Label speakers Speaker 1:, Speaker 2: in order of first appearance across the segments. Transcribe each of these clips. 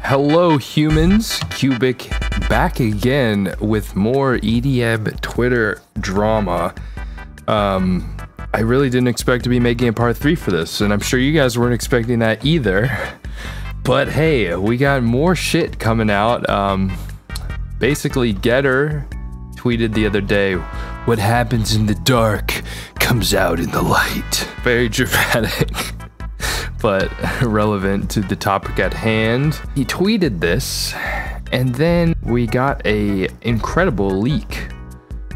Speaker 1: Hello humans, Cubic back again with more EDM Twitter drama. I really didn't expect to be making a part 3 for this, and I'm sure you guys weren't expecting that either. But hey, we got more shit coming out. Basically, Getter tweeted the other day, "What happens in the dark comes out in the light." Very dramatic, but relevant to the topic at hand. He tweeted this, and then we got a incredible leak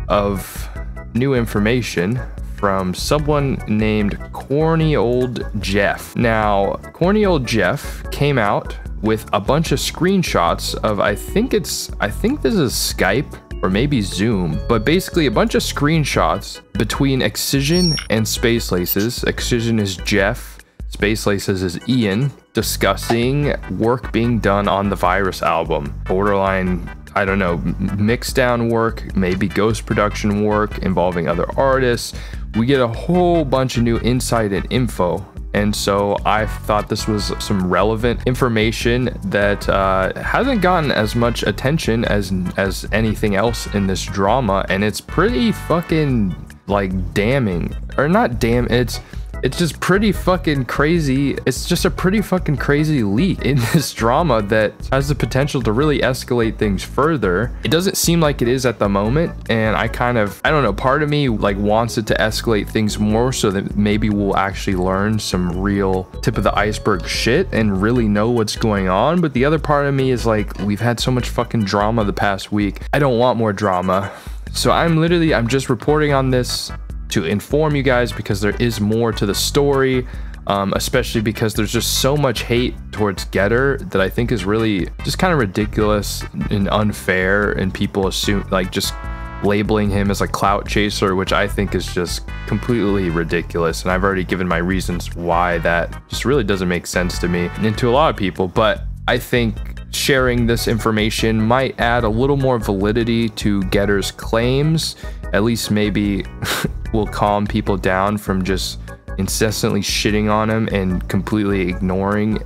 Speaker 1: of new information from someone named Corny Old Jeff. Now, Corny Old Jeff came out with a bunch of screenshots of, I think this is Skype or maybe Zoom, but basically a bunch of screenshots between Excision and Space Laces. Excision is Jeff, Space Laces is Ian, discussing work being done on the Virus album. Borderline, I don't know, mix down work, maybe ghost production work involving other artists. We get a whole bunch of new insight and info. And so I thought this was some relevant information that hasn't gotten as much attention as anything else in this drama. And it's pretty fucking like damning, or not damn, it's just pretty fucking crazy. It's just a pretty fucking crazy leak in this drama that has the potential to really escalate things further. It doesn't seem like it is at the moment, and I don't know, part of me like wants it to escalate things more so that maybe we'll actually learn some real tip of the iceberg shit and really know what's going on. But the other part of me is like, we've had so much fucking drama the past week. I don't want more drama. So I'm just reporting on this to inform you guys, because there is more to the story, especially because there's just so much hate towards Getter that I think is really just kind of ridiculous and unfair, and people assume like just labeling him as a clout chaser, which I think is just completely ridiculous. And I've already given my reasons why that just really doesn't make sense to me and to a lot of people. But I think sharing this information might add a little more validity to Getter's claims. At least maybe will calm people down from just incessantly shitting on him and completely ignoring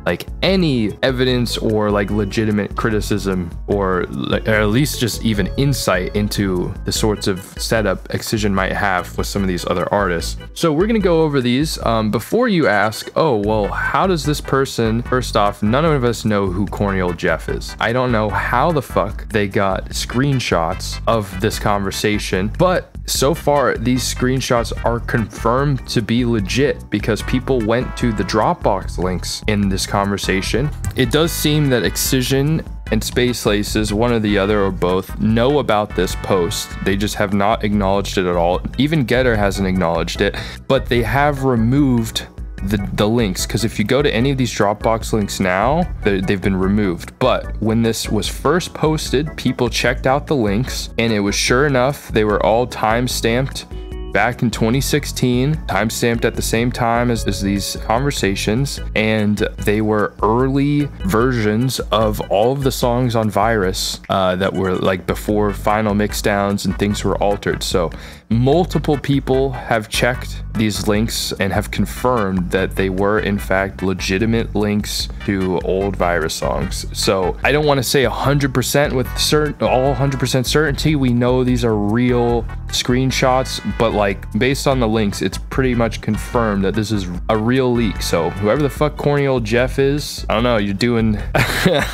Speaker 1: like any evidence or like legitimate criticism, or at least just even insight into the sorts of setup Excision might have with some of these other artists. So we're gonna go over these. Before you ask, oh well, how does this person, first off, none of us know who Corny Old Jeff is. I don't know how the fuck they got screenshots of this conversation, but so far these screenshots are confirmed to be legit because people went to the Dropbox links in this conversation. It does seem that Excision and Space Laces, one or the other or both, know about this post. They just have not acknowledged it at all. Even Getter hasn't acknowledged it, but they have removed the links, because if you go to any of these Dropbox links now, they've been removed. But when this was first posted, people checked out the links, and it was sure enough, they were all time-stamped back in 2016, time-stamped at the same time as these conversations, and they were early versions of all of the songs on Virus that were like before final mixdowns and things were altered. So multiple people have checked these links and have confirmed that they were in fact legitimate links to old Virus songs. So I don't want to say 100% with all 100% certainty we know these are real screenshots, but like based on the links, it's pretty much confirmed that this is a real leak. So whoever the fuck Corny Old Jeff is, I don't know, you're doing I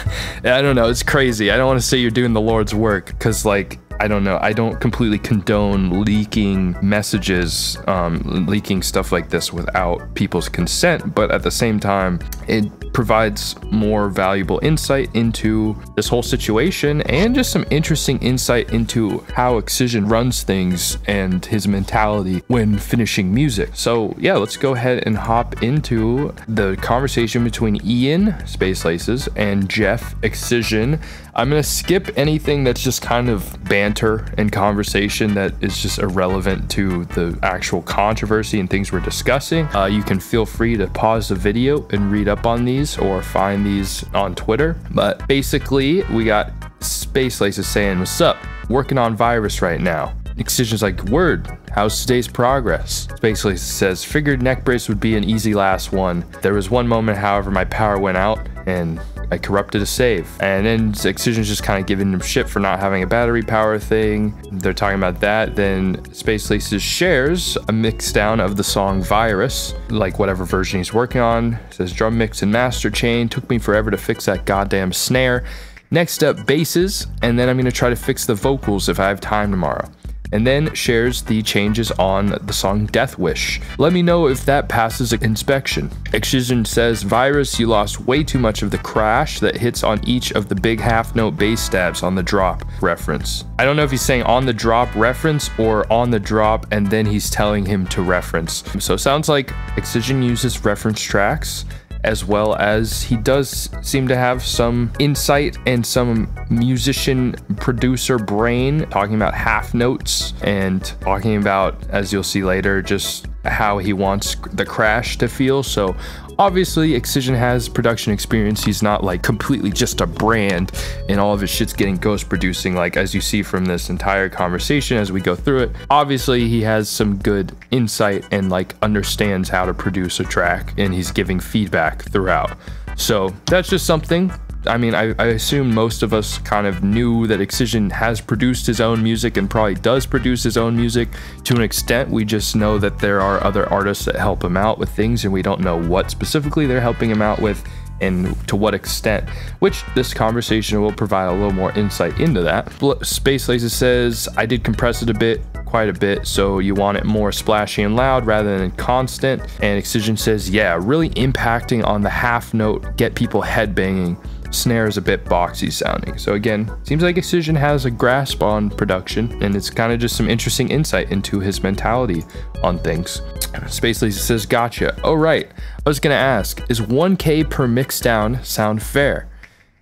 Speaker 1: don't know, it's crazy. I don't want to say you're doing the Lord's work, because like I don't know, I don't completely condone leaking messages, leaking stuff like this without people's consent, but at the same time, it provides more valuable insight into this whole situation and just some interesting insight into how Excision runs things and his mentality when finishing music. So yeah, let's go ahead and hop into the conversation between Ian, Space Laces, and Jeff, Excision. I'm gonna skip anything that's just kind of banter and conversation that is just irrelevant to the actual controversy and things we're discussing. You can feel free to pause the video and read up on these or find these on Twitter. But basically, we got Space Laces saying, "What's up? Working on Virus right now." Excision's like, "Word, how's today's progress?" Space Laces says, "Figured neck brace would be an easy last one. There was one moment, however, my power went out and I corrupted a save. And then Excision's just kind of giving him shit for not having a battery power thing. They're talking about that. Then Space Laces shares a mix down of the song Virus, like whatever version he's working on. It says drum mix and master chain. Took me forever to fix that goddamn snare. Next up, basses, and then I'm going to try to fix the vocals if I have time tomorrow. And then shares the changes on the song Death Wish. Let me know if that passes inspection. Excision says, Virus, you lost way too much of the crash that hits on each of the big half note bass stabs on the drop reference. I don't know if he's saying on the drop reference or on the drop and then he's telling him to reference. So it sounds like Excision uses reference tracks, as well as he does seem to have some insight and some musician producer brain, talking about half notes and talking about, as you'll see later, just how he wants the crash to feel. So obviously Excision has production experience. He's not like completely just a brand and all of his shit's getting ghost producing, like as you see from this entire conversation as we go through it. Obviously he has some good insight and like understands how to produce a track, and he's giving feedback throughout. So that's just something. I mean, I assume most of us kind of knew that Excision has produced his own music and probably does produce his own music to an extent. We just know that there are other artists that help him out with things, and we don't know what specifically they're helping him out with and to what extent, which this conversation will provide a little more insight into that. Space Laces says, I did compress it quite a bit, so you want it more splashy and loud rather than constant. And Excision says, yeah, really impacting on the half note, get people headbanging. Snare is a bit boxy sounding. So again, seems like Excision has a grasp on production, and it's kind of just some interesting insight into his mentality on things. Space Lazy says, gotcha. Oh right, I was gonna ask, is 1K per mix down sound fair?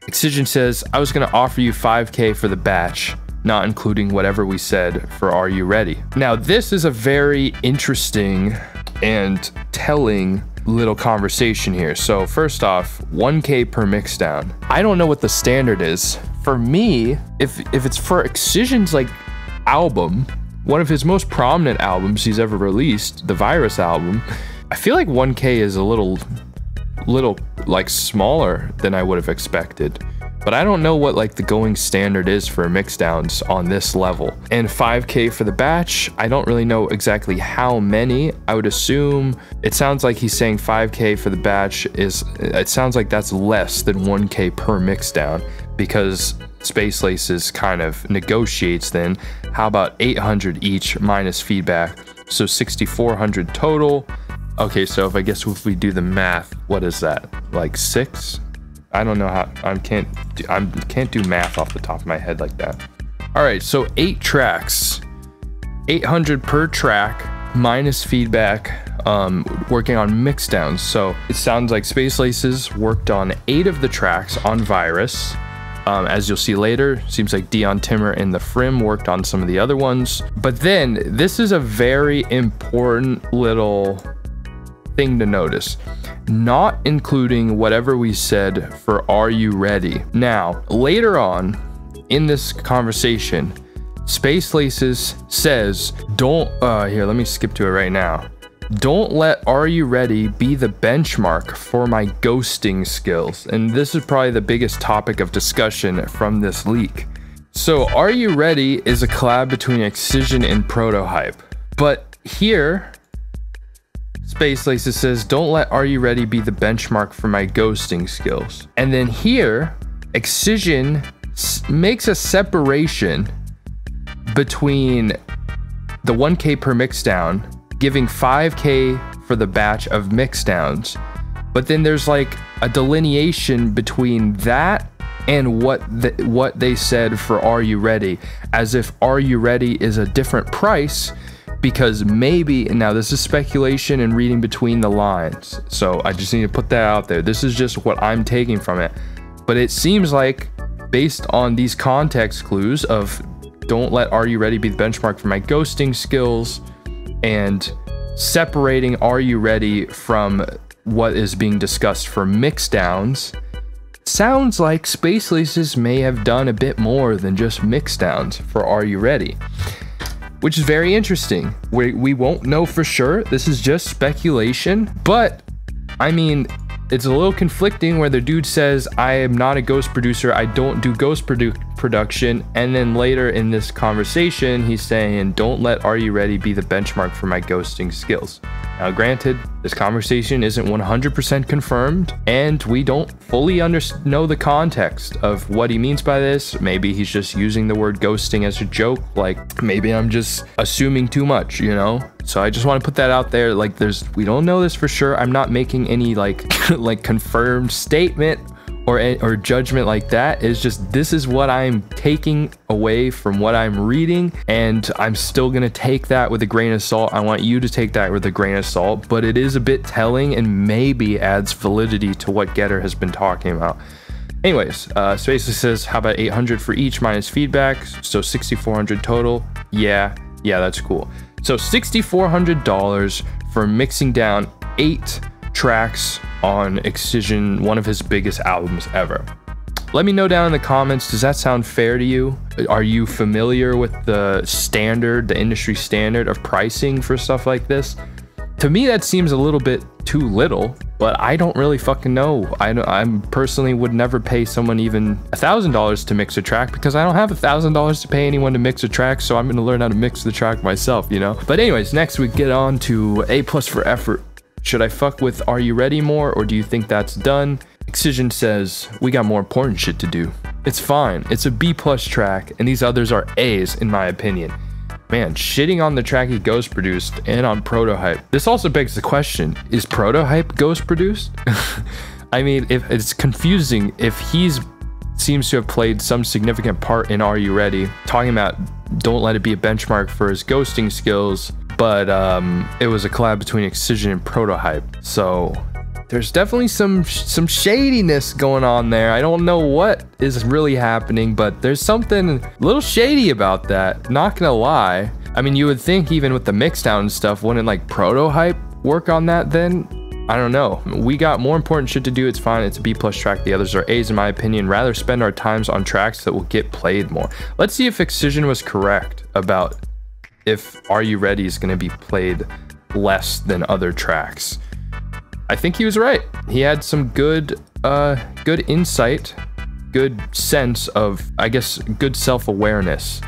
Speaker 1: Excision says, I was gonna offer you 5K for the batch, not including whatever we said for Are You Ready? Now this is a very interesting and telling little conversation here. So first off, 1K per mix down. I don't know what the standard is. For me, if it's for Excision's like album, one of his most prominent albums he's ever released, the Virus album, I feel like 1K is a little like smaller than I would have expected. But I don't know what like the going standard is for mix downs on this level. And 5K for the batch, I don't really know exactly how many. I would assume, it sounds like he's saying 5K for the batch is, it sounds like that's less than 1K per mix down, because Space Laces kind of negotiates then. How about 800 each minus feedback? So 6,400 total. Okay, so if we do the math, what is that? Like 6? I don't know how, I can't do math off the top of my head like that. All right, so 8 tracks, 800 per track minus feedback, working on mix downs. So it sounds like Space Laces worked on 8 of the tracks on Virus. As you'll see later, seems like Dion Timmer and the Frim worked on some of the other ones. But then this is a very important little thing to notice, not including whatever we said for Are You Ready? Now, later on in this conversation, Space Laces says, here, let me skip to it right now. Don't let Are You Ready be the benchmark for my ghosting skills. And this is probably the biggest topic of discussion from this leak. So Are You Ready is a collab between Excision and Prototype. But here, Space Laces says, don't let Are You Ready be the benchmark for my ghosting skills. And then here, Excision makes a separation between the 1K per mix down, giving 5K for the batch of mix downs. But then there's like a delineation between that and what they said for Are You Ready, as if Are You Ready is a different price. Because maybe, now this is speculation and reading between the lines, so I just need to put that out there. This is just what I'm taking from it. But it seems like, based on these context clues of don't let Are You Ready be the benchmark for my ghosting skills, and separating Are You Ready from what is being discussed for mix downs, sounds like Space Laces may have done a bit more than just mix downs for Are You Ready. Which is very interesting. We won't know for sure. This is just speculation. But, I mean, it's a little conflicting where the dude says, I am not a ghost producer, I don't do ghost production, and then later in this conversation he's saying, don't let Are You Ready be the benchmark for my ghosting skills. Now granted, this conversation isn't 100% confirmed, and we don't fully know the context of what he means by this. Maybe he's just using the word ghosting as a joke, like maybe I'm just assuming too much, you know? So I just want to put that out there. Like we don't know this for sure. I'm not making any like confirmed statement or judgment like that. It's just, this is what I'm taking away from what I'm reading, and I'm still gonna take that with a grain of salt. I want you to take that with a grain of salt, but it is a bit telling and maybe adds validity to what Getter has been talking about. Anyways, Spacely says, how about 800 for each minus feedback, so 6,400 total. Yeah, that's cool. So $6,400 for mixing down 8 tracks on Excision, one of his biggest albums ever. Let me know down in the comments, does that sound fair to you? Are you familiar with the industry standard of pricing for stuff like this? To me, that seems a little bit too little, but I don't really fucking know. I personally would never pay someone even $1,000 to mix a track, because I don't have $1,000 to pay anyone to mix a track, so I'm gonna learn how to mix the track myself, you know? But anyways, next we get on to A+ for effort. Should I fuck with Are You Ready more, or do you think that's done? Excision says, we got more important shit to do. It's fine, it's a B+ track, and these others are A's in my opinion. Man, shitting on the track he ghost produced and on Protohype. This also begs the question, is Protohype ghost produced? I mean, if it's confusing, if he's seems to have played some significant part in Are You Ready, talking about don't let it be a benchmark for his ghosting skills, but it was a collab between Excision and Protohype. So there's definitely some shadiness going on there. I don't know what is really happening, but there's something a little shady about that, not gonna lie. I mean, you would think even with the mixdown and stuff, wouldn't like Protohype work on that then? I don't know. We got more important shit to do. It's fine. It's a B+ track. The others are A's in my opinion. Rather spend our times on tracks that will get played more. Let's see if Excision was correct about if Are You Ready is going to be played less than other tracks. I think he was right. He had some good insight, good sense of, I guess, good self-awareness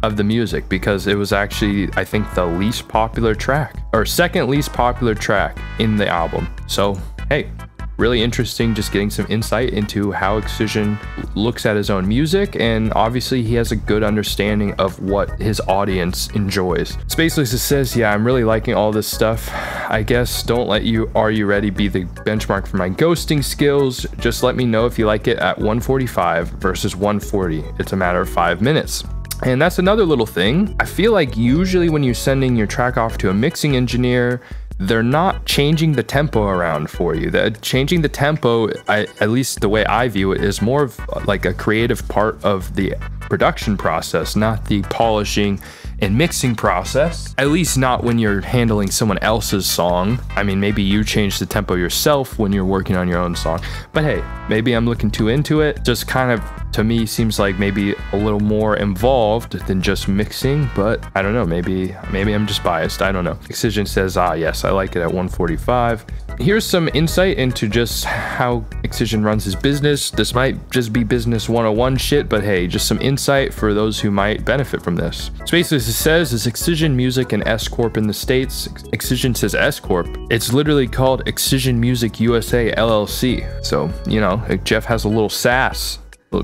Speaker 1: of the music, because it was actually, I think, the least popular track, or second least popular track in the album. So hey, really interesting, just getting some insight into how Excision looks at his own music, and obviously he has a good understanding of what his audience enjoys. Spaceless says, yeah, I'm really liking all this stuff. I guess don't let Are You Ready be the benchmark for my ghosting skills. Just let me know if you like it at 145 versus 140. It's a matter of 5 minutes. And that's another little thing. I feel like usually when you're sending your track off to a mixing engineer, they're not changing the tempo around for you. Changing the tempo, at least the way I view it, is more of like a creative part of the production process, not the polishing and mixing process. At least not when you're handling someone else's song. I mean, maybe you change the tempo yourself when you're working on your own song. But hey, maybe I'm looking too into it. Just kind of, to me, seems like maybe a little more involved than just mixing, but I don't know, maybe I'm just biased, I don't know. Excision says, yes, I like it at 145. Here's some insight into just how Excision runs his business. This might just be business 101 shit, but hey, just some insight for those who might benefit from this. Spaceless says, is Excision Music an S Corp in the States? Excision says S Corp. It's literally called Excision Music USA LLC. So, you know, Jeff has a little sass,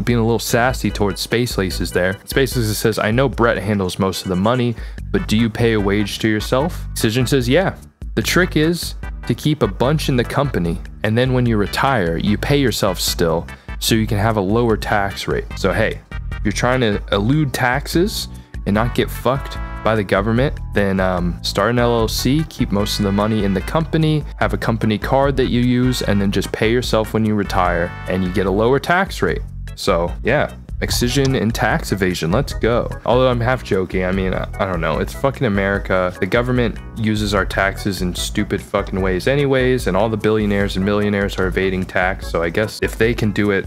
Speaker 1: being a little sassy towards Space Laces there. Space Laces says, I know Brett handles most of the money, but do you pay a wage to yourself? Excision says, yeah. The trick is to keep a bunch in the company, and then when you retire, you pay yourself still, so you can have a lower tax rate. So hey, if you're trying to elude taxes and not get fucked by the government, then start an LLC, keep most of the money in the company, have a company card that you use, and then just pay yourself when you retire, and you get a lower tax rate. So yeah, Excision and tax evasion, let's go. Although I'm half joking, I mean, I don't know, it's fucking America. The government uses our taxes in stupid fucking ways anyways, and all the billionaires and millionaires are evading tax, so I guess if they can do it,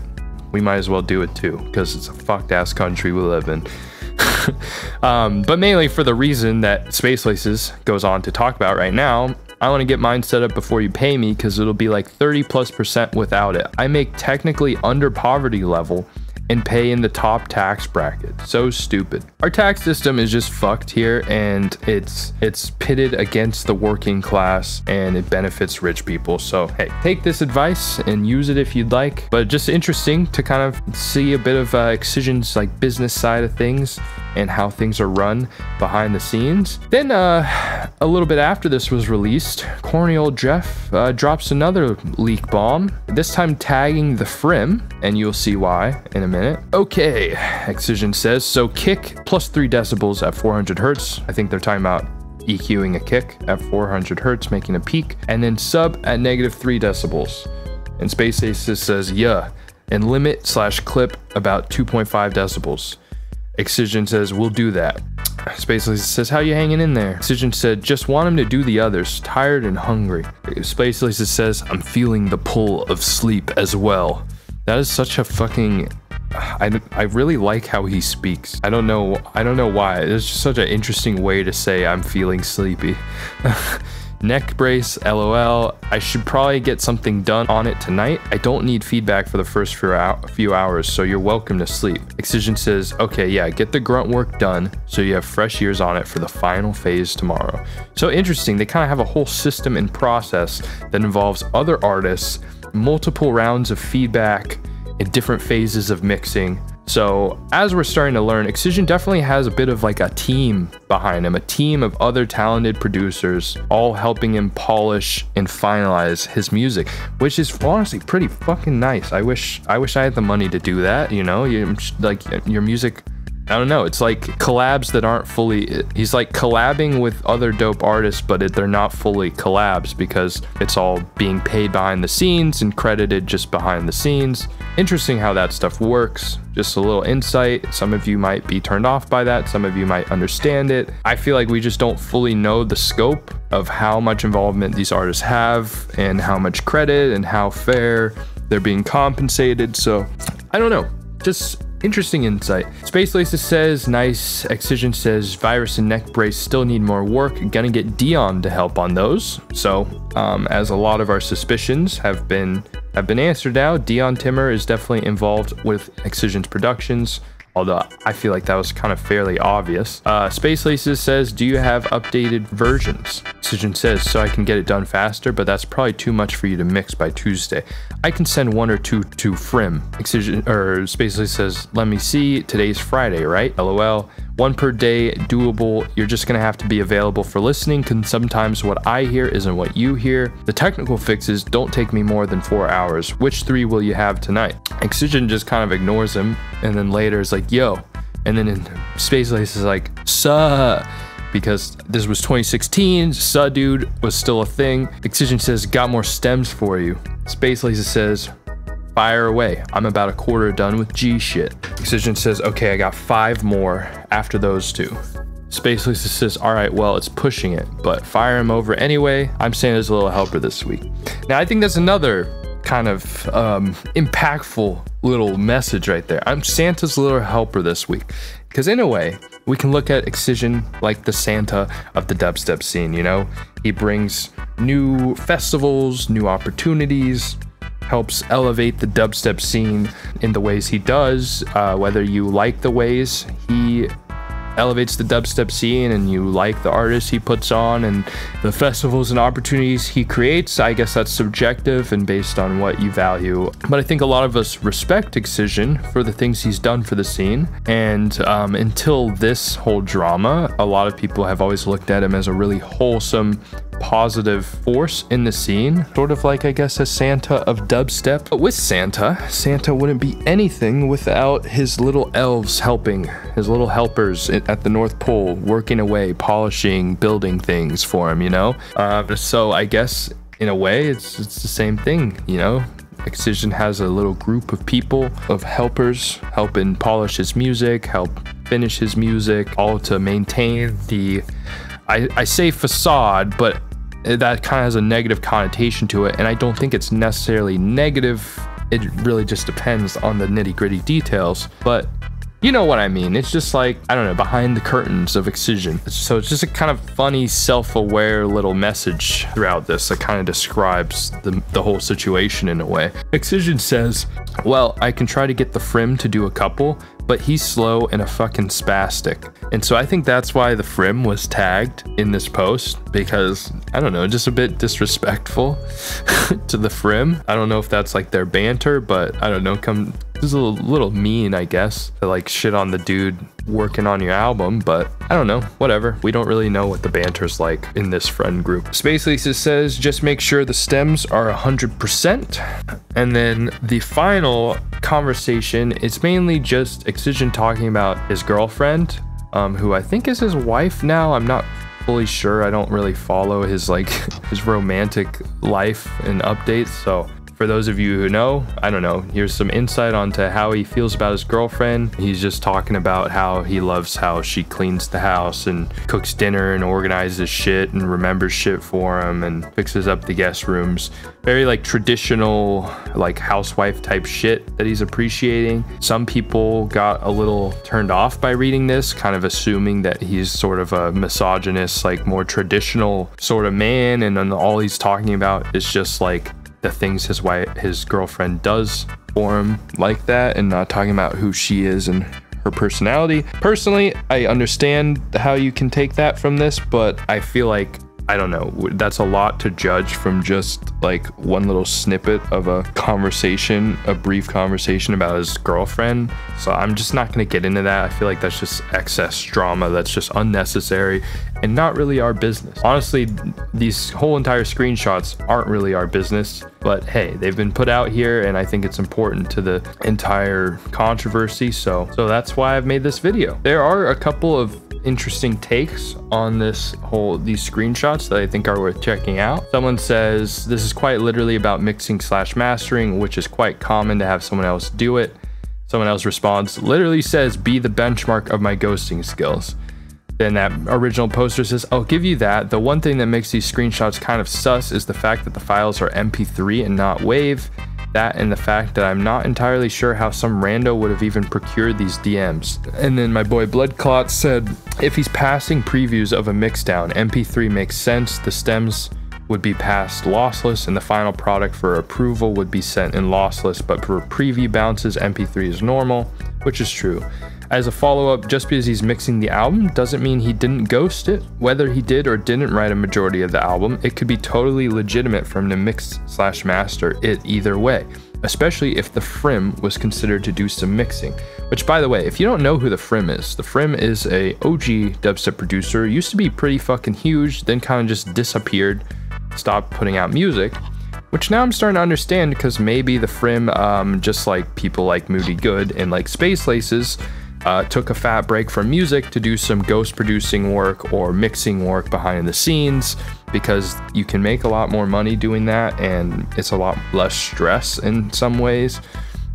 Speaker 1: we might as well do it too, because it's a fucked ass country we live in. But mainly for the reason that Space Laces goes on to talk about right now, I want to get mine set up before you pay me because it'll be like 30+% without it. I make technically under poverty level and pay in the top tax bracket. So stupid. Our tax system is just fucked here, and it's pitted against the working class, and it benefits rich people. So hey, take this advice and use it if you'd like. But just interesting to kind of see a bit of Excision's like business side of things and how things are run behind the scenes. Then a little bit after this was released, corny old Jeff drops another leak bomb, this time tagging the Frim, and you'll see why in a minute. Okay, Excision says, so kick plus 3 decibels at 400 hertz. I think they're talking about EQing a kick at 400 hertz, making a peak, and then sub at -3 decibels. And Space Aces says, yeah, and limit/clip about 2.5 decibels. Excision says, we'll do that. Space Laces says, how you hanging in there? Excision said, just want him to do the others, tired and hungry. Space Laces says, I'm feeling the pull of sleep as well. That is such a fucking... I really like how he speaks. I don't know why. It's just such an interesting way to say I'm feeling sleepy. Neck brace, LOL. I should probably get something done on it tonight. I don't need feedback for the first few hours, so you're welcome to sleep. Excision says, okay, yeah, get the grunt work done so you have fresh ears on it for the final phase tomorrow. So interesting, they kind of have a whole system and process that involves other artists, multiple rounds of feedback, in different phases of mixing. So as we're starting to learn, Excision definitely has a bit of like a team behind him, a team of other talented producers, all helping him polish and finalize his music, which is honestly pretty fucking nice. I wish I had the money to do that, you know, like your music. I don't know, it's like collabs that aren't fully, he's like collabing with other dope artists, but they're not fully collabs because it's all being paid behind the scenes and credited just behind the scenes. Interesting how that stuff works. Just a little insight. Some of you might be turned off by that. Some of you might understand it. I feel like we just don't fully know the scope of how much involvement these artists have and how much credit and how fair they're being compensated. So I don't know, just interesting insight. Space Laces says, nice. Excision says, Virus and Neck Brace still need more work. Gonna get didnt to help on those. So, as a lot of our suspicions have been answered now, didnt Timmer is definitely involved with Excision's productions, although I feel like that was kind of fairly obvious. Space Laces says, do you have updated versions? Excision says, so I can get it done faster, but that's probably too much for you to mix by Tuesday. I can send 1 or 2 to Frim. Excision, or Space Laces says, let me see, today's Friday, right? LOL. 1 per day, doable. You're just gonna have to be available for listening, because sometimes what I hear isn't what you hear. The technical fixes don't take me more than 4 hours. Which 3 will you have tonight? Excision just kind of ignores him, and then later is like, yo. And then in Space Lace is like, suh. Because this was 2016, suh dude was still a thing. Excision says, got more stems for you. Space Lace says, fire away. I'm about a quarter done with G shit. Excision says, okay, I got 5 more after those 2. Space Lisa says, all right, well, it's pushing it, but fire him over anyway. I'm Santa's little helper this week. Now, I think that's another kind of impactful little message right there. I'm Santa's little helper this week. Because in a way, we can look at Excision like the Santa of the dubstep scene, you know? He brings new festivals, new opportunities, helps elevate the dubstep scene in the ways he does, whether you like the ways he elevates the dubstep scene and you like the artists he puts on and the festivals and opportunities he creates. I guess that's subjective and based on what you value. But I think a lot of us respect Excision for the things he's done for the scene. And until this whole drama, a lot of people have always looked at him as a really wholesome, positive force in the scene, sort of like, I guess, a Santa of dubstep. But with Santa wouldn't be anything without his little elves helping, his little helpers at the North Pole, working away, polishing, building things for him, you know? So I guess in a way it's the same thing, you know? Excision has a little group of people, of helpers, helping polish his music, help finish his music, all to maintain the, I say facade, but that kind of has a negative connotation to it, and I don't think it's necessarily negative. It really just depends on the nitty-gritty details. But You know what I mean? It's just like, I don't know, behind the curtains of Excision. So it's just a kind of funny, self-aware little message throughout this that kind of describes the whole situation in a way. Excision says, well, I can try to get the Frim to do a couple, but he's slow and a fucking spastic. And so I think that's why the Frim was tagged in this post, because, I don't know, just a bit disrespectful to the Frim. I don't know if that's like their banter, but I don't know, it's a little mean, I guess, to like shit on the dude working on your album, but I don't know, whatever. We don't really know what the banter's like in this friend group. Space Lisa says, just make sure the stems are 100%. And then the final conversation, it's mainly just Excision talking about his girlfriend, who I think is his wife now. I'm not fully sure. I don't really follow his like his romantic life and updates, so for those of you who know, I don't know, here's some insight onto how he feels about his girlfriend. He's just talking about how he loves how she cleans the house and cooks dinner and organizes shit and remembers shit for him and fixes up the guest rooms. Very like traditional, like housewife type shit that he's appreciating. Some people got a little turned off by reading this, kind of assuming that he's sort of a misogynist, like more traditional sort of man, and then all he's talking about is just like the things his girlfriend does for him like that, and not talking about who she is and her personality. Personally, I understand how you can take that from this, but I feel like, I don't know, that's a lot to judge from just like one little snippet of a conversation, a brief conversation about his girlfriend. So I'm just not going to get into that. I feel like that's just excess drama that's just unnecessary and not really our business. Honestly, these whole entire screenshots aren't really our business, but hey, they've been put out here and I think it's important to the entire controversy. So that's why I've made this video. There are a couple of interesting takes on these screenshots that I think are worth checking out. Someone says this is quite literally about mixing / mastering, which is quite common to have someone else do it. Someone else responds, literally says, be the benchmark of my ghosting skills. Then that original poster says, I'll give you that. The one thing that makes these screenshots kind of sus is the fact that the files are MP3 and not WAV. That and the fact that I'm not entirely sure how some rando would have even procured these DMs. And then my boy Bloodclot said, if he's passing previews of a mixdown, MP3 makes sense. The stems would be passed lossless and the final product for approval would be sent in lossless, but for preview bounces, MP3 is normal, which is true. As a follow-up, just because he's mixing the album doesn't mean he didn't ghost it. Whether he did or didn't write a majority of the album, it could be totally legitimate for him to mix / master it either way, especially if the Frim was considered to do some mixing. Which, by the way, if you don't know who the Frim is a OG dubstep producer, used to be pretty fucking huge, then kind of just disappeared, stopped putting out music, which now I'm starting to understand, because maybe the Frim, just like people like Moody Good and like Space Laces, took a fat break from music to do some ghost producing work or mixing work behind the scenes, because you can make a lot more money doing that and it's a lot less stress in some ways.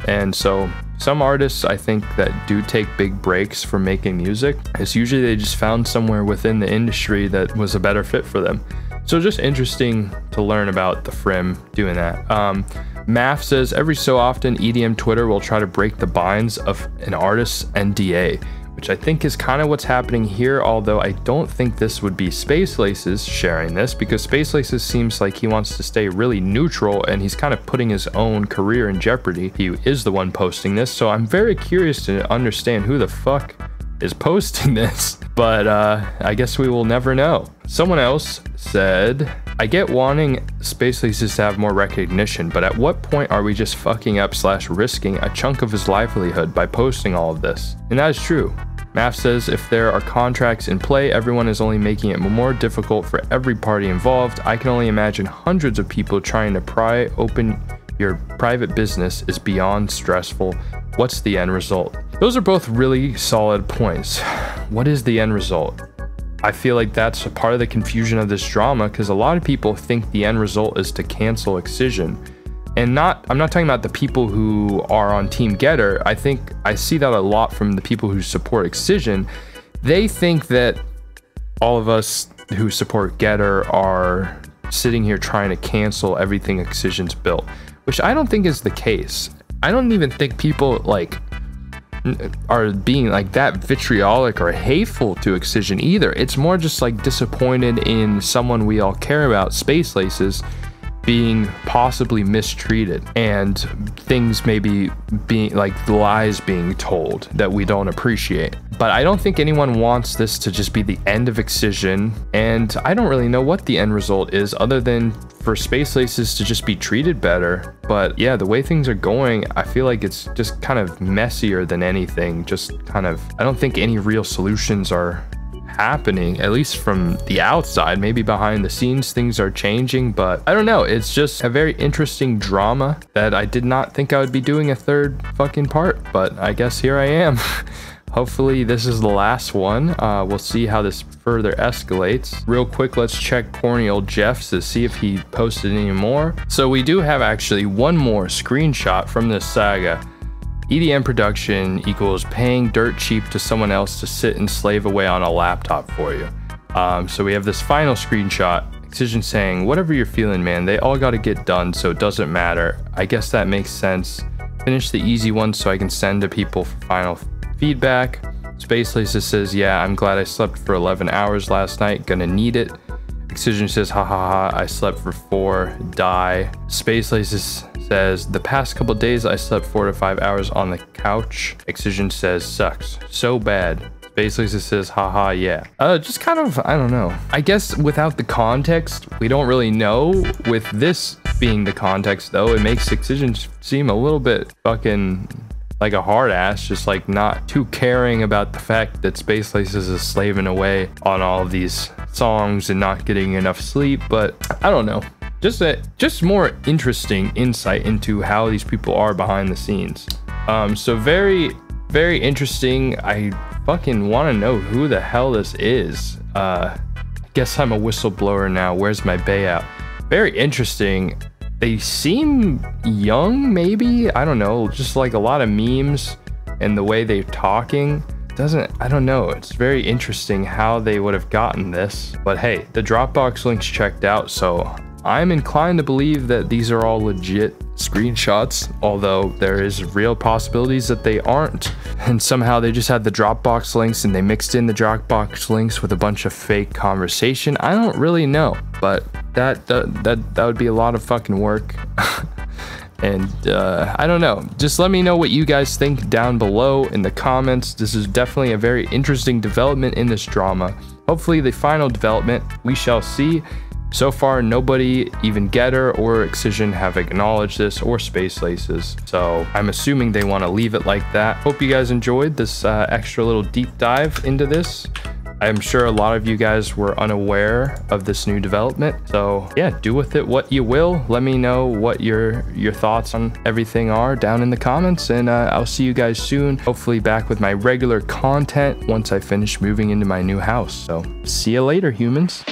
Speaker 1: And so some artists, I think, that do take big breaks from making music, it's usually they just found somewhere within the industry that was a better fit for them. So just interesting to learn about the Frim doing that. Math says, every so often EDM Twitter will try to break the binds of an artist's NDA, which I think is kind of what's happening here, although I don't think this would be Space Laces sharing this, because Space Laces seems like he wants to stay really neutral and he's kind of putting his own career in jeopardy. He is the one posting this, so I'm very curious to understand who the fuck is posting this, but I guess we will never know. Someone else said, I get wanting Space Laces to have more recognition, but at what point are we just fucking up / risking a chunk of his livelihood by posting all of this? And that is true. Math says, if there are contracts in play, everyone is only making it more difficult for every party involved. I can only imagine hundreds of people trying to pry open your private business is beyond stressful. What's the end result? Those are both really solid points. What is the end result? I feel like that's a part of the confusion of this drama, because a lot of people think the end result is to cancel Excision. And I'm not talking about the people who are on Team Getter. I think I see that a lot from the people who support Excision. They think that all of us who support Getter are sitting here trying to cancel everything Excision's built, which I don't think is the case. I don't even think people like are being like that vitriolic or hateful to Excision either. It's more just like disappointed in someone we all care about, Space Laces, being possibly mistreated, and things maybe being like lies being told that we don't appreciate. But I don't think anyone wants this to just be the end of Excision, and I don't really know what the end result is other than for Space Laces to just be treated better. But yeah, the way things are going, I feel like it's just kind of messier than anything. Just kind of, I don't think any real solutions are happening, at least from the outside. Maybe behind the scenes things are changing, but I don't know. It's just a very interesting drama that I did not think I would be doing a third fucking part, but I guess here I am. Hopefully this is the last one. We'll see how this further escalates. Real quick, let's check corny old Jeff's to see if he posted any more. So we do have actually one more screenshot from this saga. EDM production equals paying dirt cheap to someone else to sit and slave away on a laptop for you. So we have this final screenshot. Excision saying, whatever you're feeling, man, they all got to get done, so it doesn't matter. I guess that makes sense. Finish the easy ones so I can send to people for final feedback. Space Laces says, yeah, I'm glad I slept for 11 hours last night. Gonna need it. Excision says, ha ha ha, I slept for 4, die. Space Laces says, the past couple days I slept 4 to 5 hours on the couch. Excision says, sucks, so bad. Space Laces says, haha, yeah. Just kind of, I don't know. I guess without the context, we don't really know. With this being the context though, it makes Excision seem a little bit fucking like a hard ass, just like not too caring about the fact that Space Laces is slaving away on all of these songs and not getting enough sleep. But I don't know, just more interesting insight into how these people are behind the scenes. So very interesting. I fucking want to know who the hell this is. I guess I'm a whistleblower now. Where's my payout? Very interesting. They seem young, maybe? I don't know, just like a lot of memes and the way they're talking. I don't know, it's very interesting how they would have gotten this. But hey, the Dropbox link's checked out, so I'm inclined to believe that these are all legit screenshots, although there is real possibilities that they aren't. And somehow they just had the Dropbox links and they mixed in the Dropbox links with a bunch of fake conversation. I don't really know, but that would be a lot of fucking work. And I don't know, just let me know what you guys think down below in the comments. This is definitely a very interesting development in this drama. Hopefully the final development, we shall see. So far, nobody, even Getter or Excision, have acknowledged this, or Space Laces. So I'm assuming they want to leave it like that. Hope you guys enjoyed this extra little deep dive into this. I'm sure a lot of you guys were unaware of this new development. So yeah, do with it what you will. Let me know what your thoughts on everything are down in the comments, and I'll see you guys soon. Hopefully back with my regular content once I finish moving into my new house. So see you later, humans.